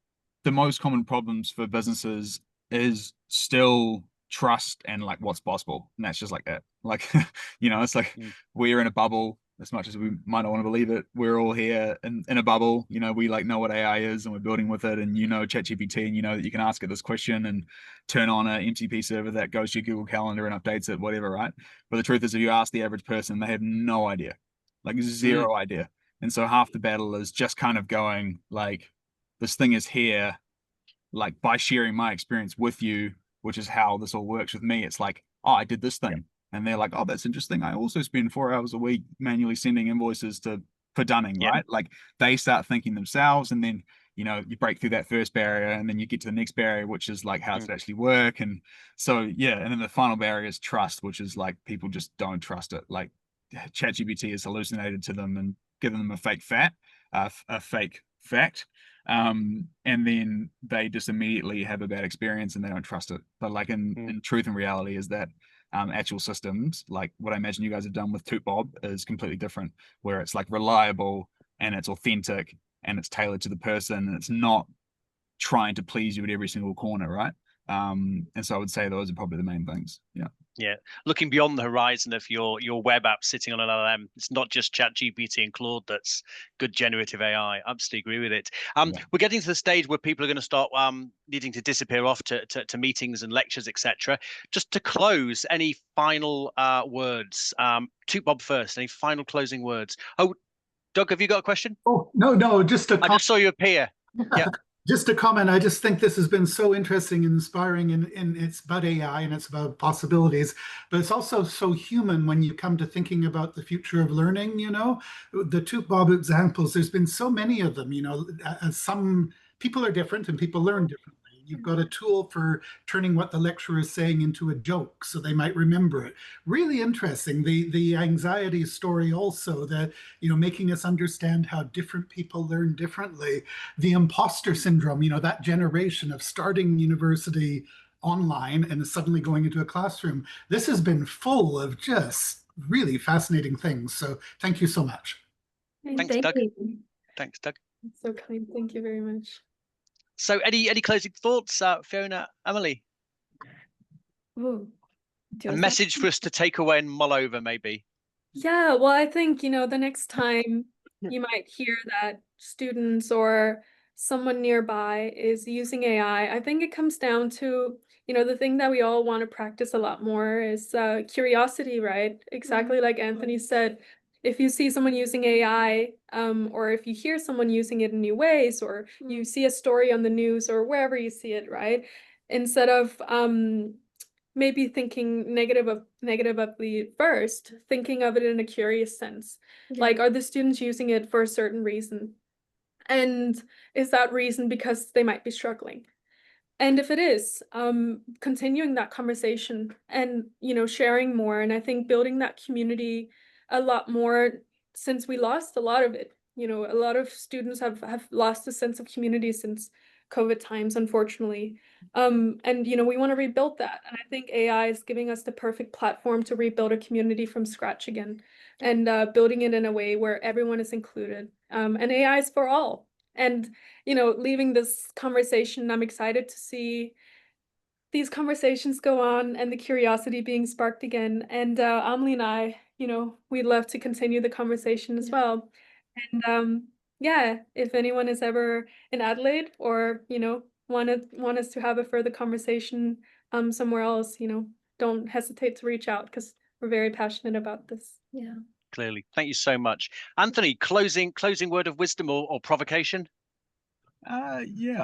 B: the most common problems for businesses is still trust and like what's possible. And that's just like that. Like, you know, it's like we're in a bubble. As much as we might not want to believe it, we're all here in a bubble. You know, we like know what AI is and we're building with it. And you know ChatGPT, and you know that you can ask it this question and turn on an MCP server that goes to your Google Calendar and updates it, whatever, right? But the truth is, if you ask the average person, they have no idea, like zero idea. And so half the battle is just kind of going like, this thing is here, like by sharing my experience with you, which is how this all works with me. It's like, oh, I did this thing. Yep. And they're like, oh, that's interesting. I also spend 4 hours a week manually sending invoices for Dunning, right? Like they start thinking themselves, and then, you know, you break through that first barrier and then you get to the next barrier, which is like, how does it actually work? And so, yeah. And then the final barrier is trust, which is like, people just don't trust it. Like ChatGPT has hallucinated to them and given them a fake fact. And then they just immediately have a bad experience and they don't trust it. But like in truth and reality is that actual systems, like what I imagine you guys have done with TootBob, is completely different, where it's like reliable and it's authentic and it's tailored to the person and it's not trying to please you at every single corner, right? And so I would say those are probably the main things.
A: Yeah, looking beyond the horizon of your web app sitting on an LLM, it's not just ChatGPT and Claude that's good generative AI. I absolutely agree with it. We're getting to the stage where people are going to start needing to disappear off to meetings and lectures, etc. Just to close, any final words? TootBob first. Any final closing words? Oh, Doug, have you got a question?
E: Oh, no, just
A: I just saw you appear. Yeah.
E: Just a comment. I just think this has been so interesting and inspiring, and it's about AI and it's about possibilities, but it's also so human when you come to thinking about the future of learning. You know, the TootBob examples, there's been so many of them. You know, some people are different and people learn differently. You've got a tool for turning what the lecturer is saying into a joke so they might remember it. Really interesting. The anxiety story also, that, you know, making us understand how different people learn differently. The imposter syndrome, you know, that generation of starting university online and suddenly going into a classroom. This has been full of just really fascinating things. So thank you so much.
A: Thanks,
C: Thank
A: Doug.
C: you.
A: Thanks, Doug.
D: That's so kind. Thank you very much.
A: So any closing thoughts, Fiona, Amelie?
C: Ooh, do
A: A
C: you want to start?
A: message for us to take away and mull over, maybe?
D: Yeah, well, I think, you know, the next time you might hear that students or someone nearby is using AI, I think it comes down to, you know, the thing that we all want to practice a lot more is curiosity, right? Exactly like Anthony said, if you see someone using AI, or if you hear someone using it in new ways, or you see a story on the news or wherever you see it, right? Instead of maybe thinking negatively first, thinking of it in a curious sense.
C: Yeah.
D: Like, are the students using it for a certain reason? And is that reason because they might be struggling? And if it is, continuing that conversation and, you know, sharing more. And I think building that community a lot more, since we lost a lot of it. You know, a lot of students have lost a sense of community since COVID times, unfortunately. And, you know, we want to rebuild that. And I think AI is giving us the perfect platform to rebuild a community from scratch again, and building it in a way where everyone is included. And AI is for all. And, you know, leaving this conversation, I'm excited to see these conversations go on and the curiosity being sparked again. And Amelie and I, you know, we'd love to continue the conversation as well. And yeah, if anyone is ever in Adelaide, or, you know, want us to have a further conversation somewhere else, you know, don't hesitate to reach out, because we're very passionate about this.
C: Yeah.
A: Clearly. Thank you so much. Anthony, closing word of wisdom or provocation?
B: Yeah,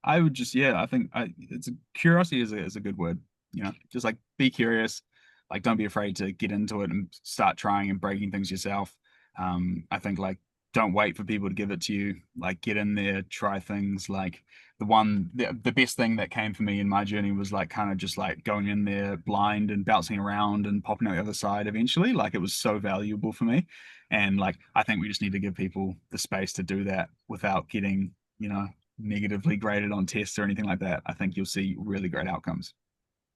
B: I would just, yeah, I think it's curiosity is a good word. You know, just like be curious, like don't be afraid to get into it and start trying and breaking things yourself. I think like don't wait for people to give it to you. Like get in there, try things. Like the best thing that came for me in my journey was like kind of just like going in there blind and bouncing around and popping out the other side eventually. Like it was so valuable for me. And like I think we just need to give people the space to do that without getting, you know, negatively graded on tests or anything like that. I think you'll see really great outcomes.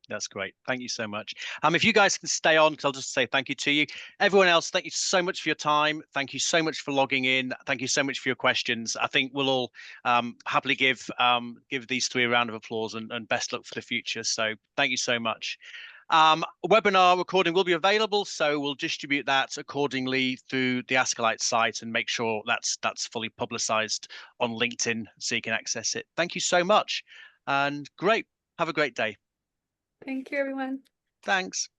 A: That's great. Thank you so much. If you guys can stay on, because I'll just say thank you to you. Everyone else, thank you so much for your time. Thank you so much for logging in. Thank you so much for your questions. I think we'll all happily give these three a round of applause and best luck for the future. So thank you so much. Webinar recording will be available, so we'll distribute that accordingly through the Askellite site and make sure that's fully publicized on LinkedIn so you can access it. Thank you so much, and great. Have a great day.
D: Thank you, everyone.
A: Thanks.